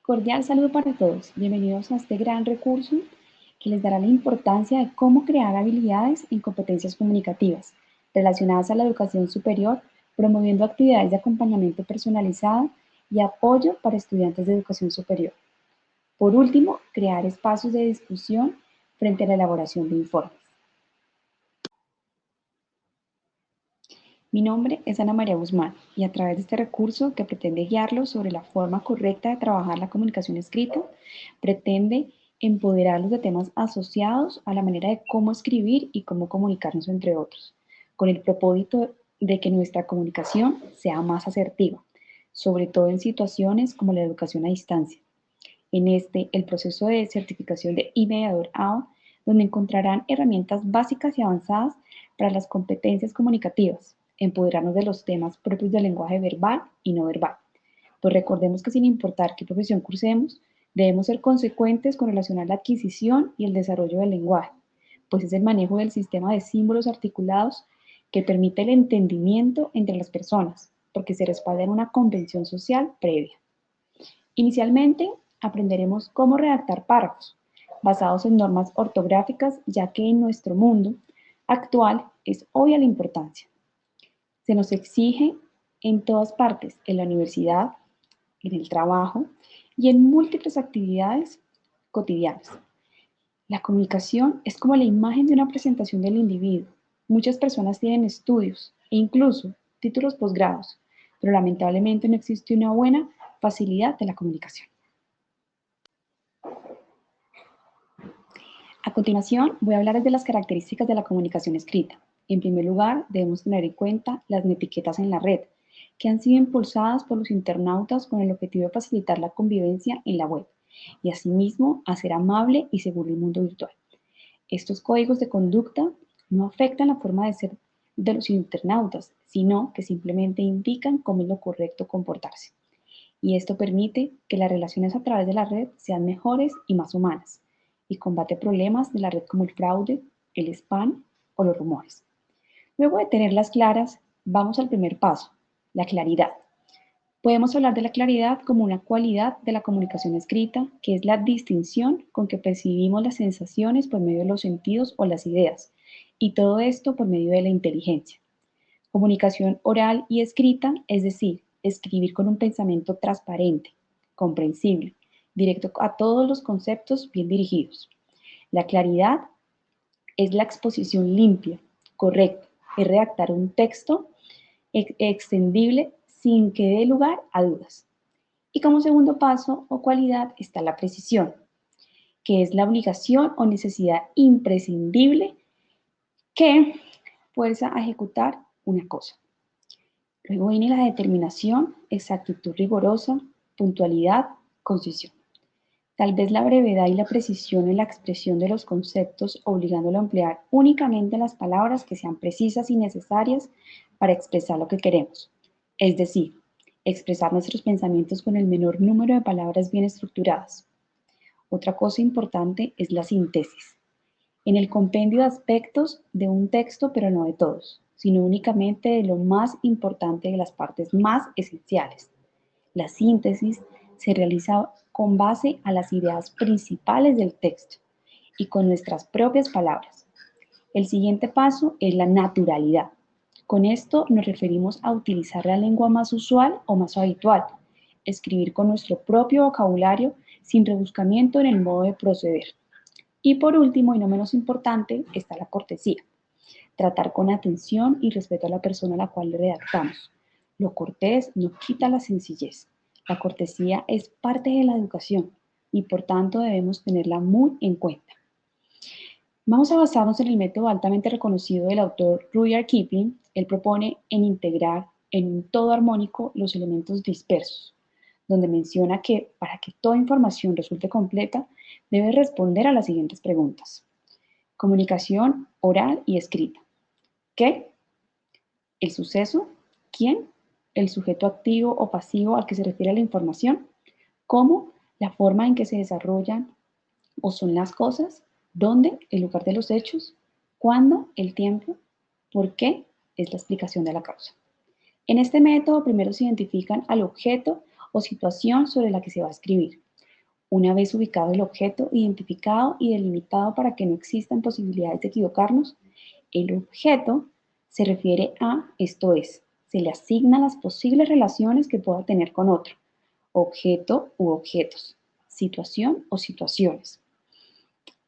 Cordial saludo para todos. Bienvenidos a este gran recurso que les dará la importancia de cómo crear habilidades en competencias comunicativas relacionadas a la educación superior, promoviendo actividades de acompañamiento personalizado y apoyo para estudiantes de educación superior. Por último, crear espacios de discusión frente a la elaboración de informes. Mi nombre es Ana María Guzmán y a través de este recurso que pretende guiarlos sobre la forma correcta de trabajar la comunicación escrita, pretende empoderarlos de temas asociados a la manera de cómo escribir y cómo comunicarnos entre otros, con el propósito de que nuestra comunicación sea más asertiva, sobre todo en situaciones como la educación a distancia. En el proceso de certificación de e-mediador AO, donde encontrarán herramientas básicas y avanzadas para las competencias comunicativas, empoderarnos de los temas propios del lenguaje verbal y no verbal. Pues recordemos que sin importar qué profesión cursemos, debemos ser consecuentes con relación a la adquisición y el desarrollo del lenguaje, pues es el manejo del sistema de símbolos articulados que permite el entendimiento entre las personas, porque se respalda en una convención social previa. Inicialmente, aprenderemos cómo redactar párrafos, basados en normas ortográficas, ya que en nuestro mundo actual es obvia la importancia. Se nos exige en todas partes, en la universidad, en el trabajo y en múltiples actividades cotidianas. La comunicación es como la imagen de una presentación del individuo. Muchas personas tienen estudios e incluso títulos posgrados, pero lamentablemente no existe una buena facilidad de la comunicación. A continuación, voy a hablar de las características de la comunicación escrita. En primer lugar, debemos tener en cuenta las etiquetas en la red, que han sido impulsadas por los internautas con el objetivo de facilitar la convivencia en la web y asimismo hacer amable y seguro el mundo virtual. Estos códigos de conducta no afectan la forma de ser de los internautas, sino que simplemente indican cómo es lo correcto comportarse. Y esto permite que las relaciones a través de la red sean mejores y más humanas, y combate problemas de la red como el fraude, el spam o los rumores. Luego de tenerlas claras, vamos al primer paso, la claridad. Podemos hablar de la claridad como una cualidad de la comunicación escrita, que es la distinción con que percibimos las sensaciones por medio de los sentidos o las ideas, y todo esto por medio de la inteligencia. Comunicación oral y escrita, es decir, escribir con un pensamiento transparente, comprensible, directo a todos los conceptos bien dirigidos. La claridad es la exposición limpia, correcta, es redactar un texto extendible sin que dé lugar a dudas. Y como segundo paso o cualidad está la precisión, que es la obligación o necesidad imprescindible que fuerza a ejecutar una cosa. Luego viene la determinación, exactitud rigurosa, puntualidad, concisión. Tal vez la brevedad y la precisión en la expresión de los conceptos, obligándolo a emplear únicamente las palabras que sean precisas y necesarias para expresar lo que queremos. Es decir, expresar nuestros pensamientos con el menor número de palabras bien estructuradas. Otra cosa importante es la síntesis. En el compendio de aspectos de un texto, pero no de todos, sino únicamente de lo más importante de las partes más esenciales. La síntesis se realiza con base a las ideas principales del texto y con nuestras propias palabras. El siguiente paso es la naturalidad. Con esto nos referimos a utilizar la lengua más usual o más habitual, escribir con nuestro propio vocabulario sin rebuscamiento en el modo de proceder. Y por último, y no menos importante, está la cortesía. Tratar con atención y respeto a la persona a la cual le redactamos. Lo cortés no quita la sencillez. La cortesía es parte de la educación y por tanto debemos tenerla muy en cuenta. Vamos a basarnos en el método altamente reconocido del autor Rudyard Kipling. Él propone en integrar en un todo armónico los elementos dispersos, donde menciona que para que toda información resulte completa, debe responder a las siguientes preguntas. Comunicación oral y escrita. ¿Qué? El suceso. ¿Quién? El sujeto activo o pasivo al que se refiere la información. ¿Cómo? La forma en que se desarrollan o son las cosas. ¿Dónde? El lugar de los hechos. ¿Cuándo? El tiempo. ¿Por qué? Es la explicación de la causa. En este método primero se identifican al objeto o situación sobre la que se va a escribir. Una vez ubicado el objeto, identificado y delimitado para que no existan posibilidades de equivocarnos, el objeto se refiere a, esto es, se le asignan las posibles relaciones que pueda tener con otro, objeto u objetos, situación o situaciones,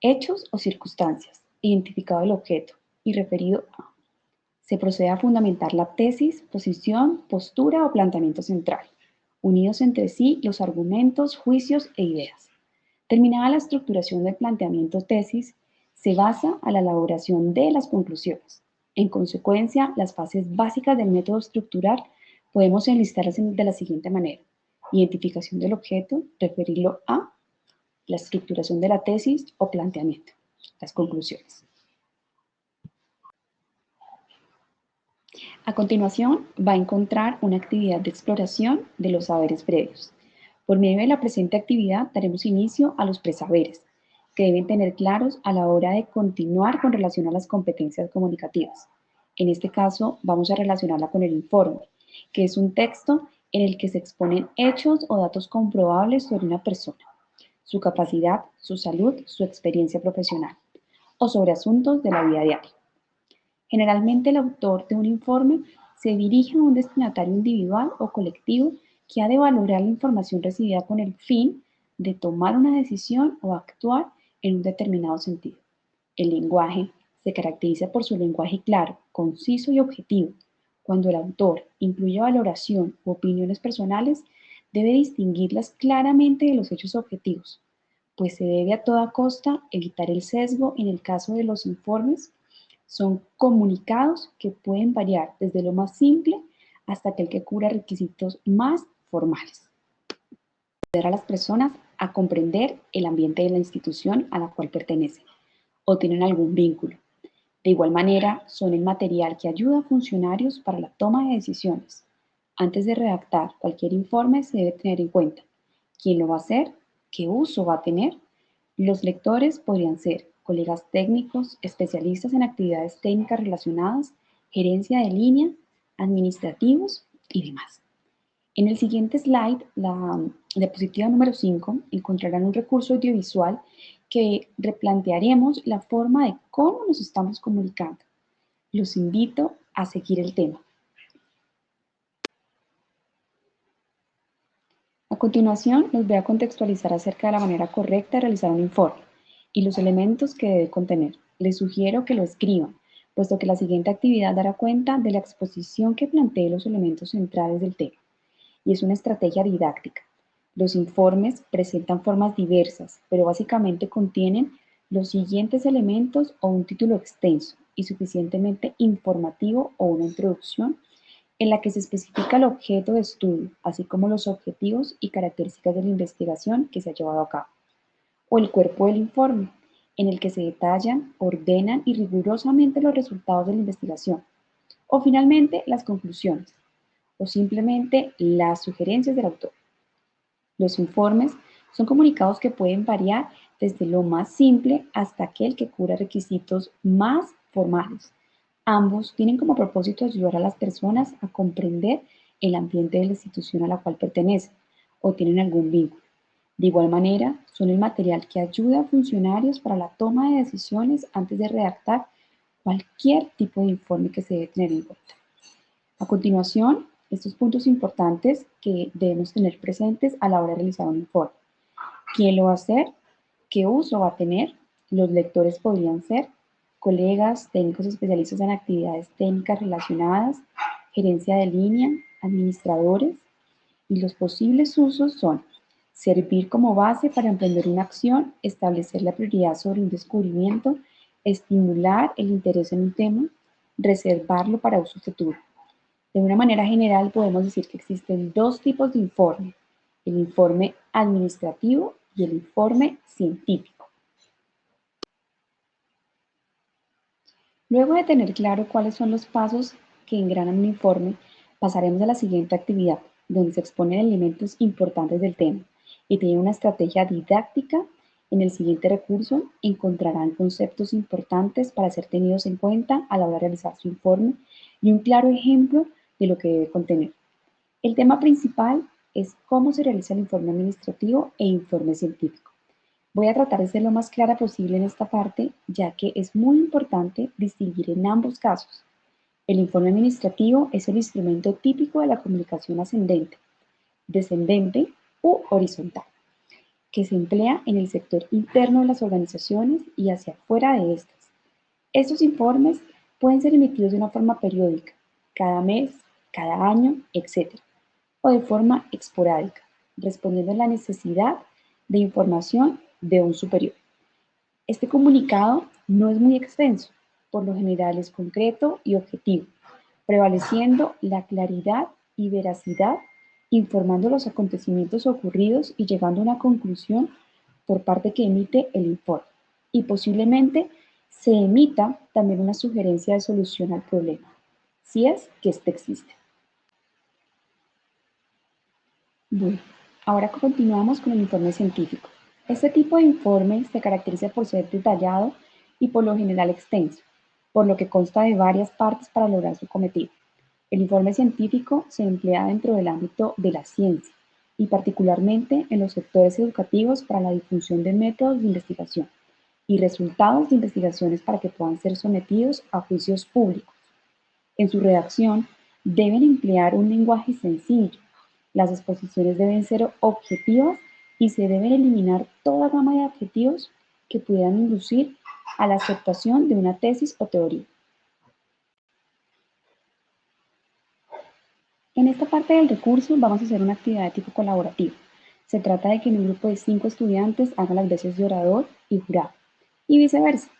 hechos o circunstancias, identificado el objeto y referido a. Se procede a fundamentar la tesis, posición, postura o planteamiento central, unidos entre sí los argumentos, juicios e ideas. Terminada la estructuración del planteamiento tesis, se basa a la elaboración de las conclusiones. En consecuencia, las fases básicas del método estructural podemos enlistarlas de la siguiente manera. Identificación del objeto, referirlo a la estructuración de la tesis o planteamiento, las conclusiones. A continuación, va a encontrar una actividad de exploración de los saberes previos. Por medio de la presente actividad daremos inicio a los presaberes, que deben tener claros a la hora de continuar con relación a las competencias comunicativas. En este caso, vamos a relacionarla con el informe, que es un texto en el que se exponen hechos o datos comprobables sobre una persona, su capacidad, su salud, su experiencia profesional, o sobre asuntos de la vida diaria. Generalmente el autor de un informe se dirige a un destinatario individual o colectivo que ha de valorar la información recibida con el fin de tomar una decisión o actuar en un determinado sentido. El lenguaje se caracteriza por su lenguaje claro, conciso y objetivo. Cuando el autor incluye valoración u opiniones personales, debe distinguirlas claramente de los hechos objetivos, pues se debe a toda costa evitar el sesgo en el caso de los informes. Son comunicados que pueden variar desde lo más simple hasta aquel que cubra requisitos más formales. Ayudar a las personas a comprender el ambiente de la institución a la cual pertenecen o tienen algún vínculo. De igual manera, son el material que ayuda a funcionarios para la toma de decisiones. Antes de redactar cualquier informe se debe tener en cuenta quién lo va a hacer, qué uso va a tener. Los lectores podrían ser colegas técnicos, especialistas en actividades técnicas relacionadas, gerencia de línea, administrativos y demás. En el siguiente slide, la diapositiva número 5, encontrarán un recurso audiovisual que replantearemos la forma de cómo nos estamos comunicando. Los invito a seguir el tema. A continuación, les voy a contextualizar acerca de la manera correcta de realizar un informe y los elementos que debe contener. Les sugiero que lo escriban, puesto que la siguiente actividad dará cuenta de la exposición que plantee los elementos centrales del tema, y es una estrategia didáctica. Los informes presentan formas diversas, pero básicamente contienen los siguientes elementos o un título extenso y suficientemente informativo o una introducción en la que se especifica el objeto de estudio, así como los objetivos y características de la investigación que se ha llevado a cabo, o el cuerpo del informe, en el que se detallan, ordenan y rigurosamente los resultados de la investigación, o finalmente las conclusiones, o simplemente las sugerencias del autor. Los informes son comunicados que pueden variar desde lo más simple hasta aquel que cubra requisitos más formales. Ambos tienen como propósito ayudar a las personas a comprender el ambiente de la institución a la cual pertenecen o tienen algún vínculo. De igual manera, son el material que ayuda a funcionarios para la toma de decisiones antes de redactar cualquier tipo de informe que se debe tener en cuenta. A continuación, estos puntos importantes que debemos tener presentes a la hora de realizar un informe. ¿Quién lo va a hacer? ¿Qué uso va a tener? Los lectores podrían ser colegas, técnicos especialistas en actividades técnicas relacionadas, gerencia de línea, administradores, y los posibles usos son servir como base para emprender una acción, establecer la prioridad sobre un descubrimiento, estimular el interés en un tema, reservarlo para uso futuro. De una manera general podemos decir que existen dos tipos de informe, el informe administrativo y el informe científico. Luego de tener claro cuáles son los pasos que engranan un informe, pasaremos a la siguiente actividad, donde se exponen elementos importantes del tema y tiene una estrategia didáctica. En el siguiente recurso encontrarán conceptos importantes para ser tenidos en cuenta a la hora de realizar su informe y un claro ejemplo de lo que debe contener. El tema principal es cómo se realiza el informe administrativo e informe científico. Voy a tratar de ser lo más clara posible en esta parte, ya que es muy importante distinguir en ambos casos. El informe administrativo es el instrumento típico de la comunicación ascendente, descendente u horizontal, que se emplea en el sector interno de las organizaciones y hacia afuera de estas. Estos informes pueden ser emitidos de una forma periódica, cada mes, cada año, etc., o de forma esporádica, respondiendo a la necesidad de información de un superior. Este comunicado no es muy extenso, por lo general es concreto y objetivo, prevaleciendo la claridad y veracidad, informando los acontecimientos ocurridos y llegando a una conclusión por parte que emite el informe. Y posiblemente se emita también una sugerencia de solución al problema, si es que éste existe. Bueno, ahora continuamos con el informe científico. Este tipo de informe se caracteriza por ser detallado y por lo general extenso, por lo que consta de varias partes para lograr su cometido. El informe científico se emplea dentro del ámbito de la ciencia y particularmente en los sectores educativos para la difusión de métodos de investigación y resultados de investigaciones para que puedan ser sometidos a juicios públicos. En su redacción deben emplear un lenguaje sencillo. Las exposiciones deben ser objetivas y se deben eliminar toda gama de adjetivos que pudieran inducir a la aceptación de una tesis o teoría. En esta parte del recurso vamos a hacer una actividad de tipo colaborativo. Se trata de que en un grupo de 5 estudiantes hagan las veces de orador y jurado, y viceversa,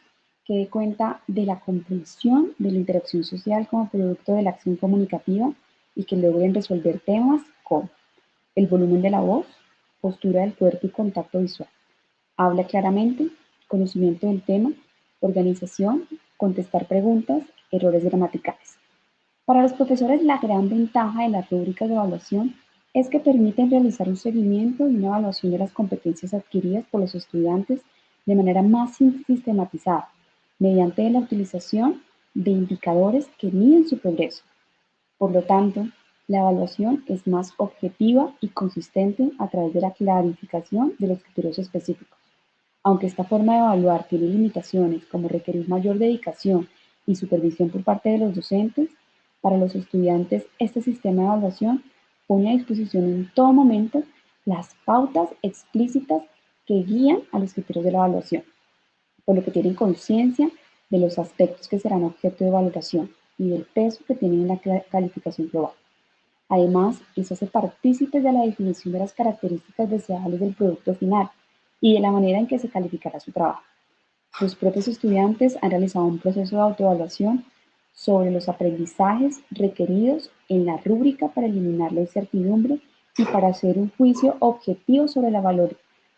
que dé cuenta de la comprensión de la interacción social como producto de la acción comunicativa y que logren resolver temas como el volumen de la voz, postura del cuerpo y contacto visual, habla claramente, conocimiento del tema, organización, contestar preguntas, errores gramaticales. Para los profesores, la gran ventaja de las rúbricas de evaluación es que permiten realizar un seguimiento y una evaluación de las competencias adquiridas por los estudiantes de manera más sistematizada, mediante la utilización de indicadores que miden su progreso. Por lo tanto, la evaluación es más objetiva y consistente a través de la clarificación de los criterios específicos. Aunque esta forma de evaluar tiene limitaciones como requerir mayor dedicación y supervisión por parte de los docentes, para los estudiantes este sistema de evaluación pone a disposición en todo momento las pautas explícitas que guían a los criterios de la evaluación, por lo que tienen conciencia de los aspectos que serán objeto de valoración y del peso que tienen en la calificación global. Además, les hace partícipes de la definición de las características deseables del producto final y de la manera en que se calificará su trabajo. Los propios estudiantes han realizado un proceso de autoevaluación sobre los aprendizajes requeridos en la rúbrica para eliminar la incertidumbre y para hacer un juicio objetivo sobre la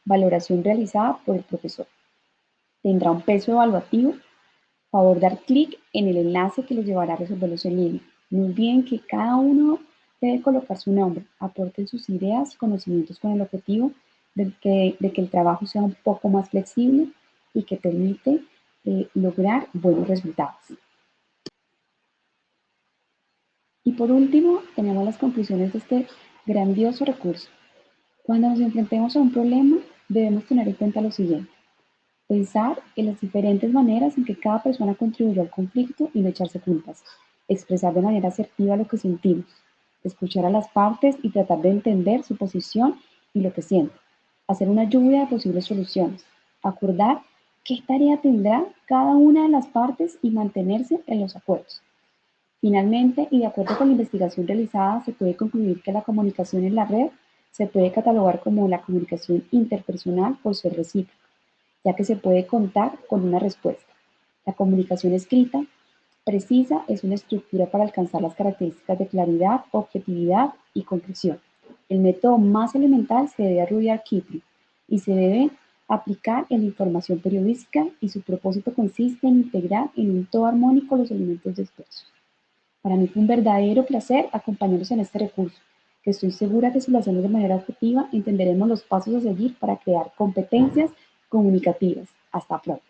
valoración realizada por el profesor. Tendrá un peso evaluativo. Favor dar clic en el enlace que los llevará a resolverlos en línea. No olviden que cada uno debe colocar su nombre, aporten sus ideas y conocimientos con el objetivo de que el trabajo sea un poco más flexible y que permite lograr buenos resultados. Y por último, tenemos las conclusiones de este grandioso recurso. Cuando nos enfrentemos a un problema, debemos tener en cuenta lo siguiente. Pensar en las diferentes maneras en que cada persona contribuyó al conflicto y no echarse culpas. Expresar de manera asertiva lo que sentimos. Escuchar a las partes y tratar de entender su posición y lo que sienten. Hacer una lluvia de posibles soluciones. Acordar qué tarea tendrá cada una de las partes y mantenerse en los acuerdos. Finalmente, y de acuerdo con la investigación realizada, se puede concluir que la comunicación en la red se puede catalogar como la comunicación interpersonal por ser recíproca, ya que se puede contar con una respuesta. La comunicación escrita precisa es una estructura para alcanzar las características de claridad, objetividad y concreción. El método más elemental se debe a Rudyard Kipling y se debe aplicar en la información periodística y su propósito consiste en integrar en un todo armónico los elementos dispersos. Para mí fue un verdadero placer acompañarlos en este recurso, que estoy segura que si lo hacemos de manera objetiva entenderemos los pasos a seguir para crear competencias comunicativas. Hasta pronto.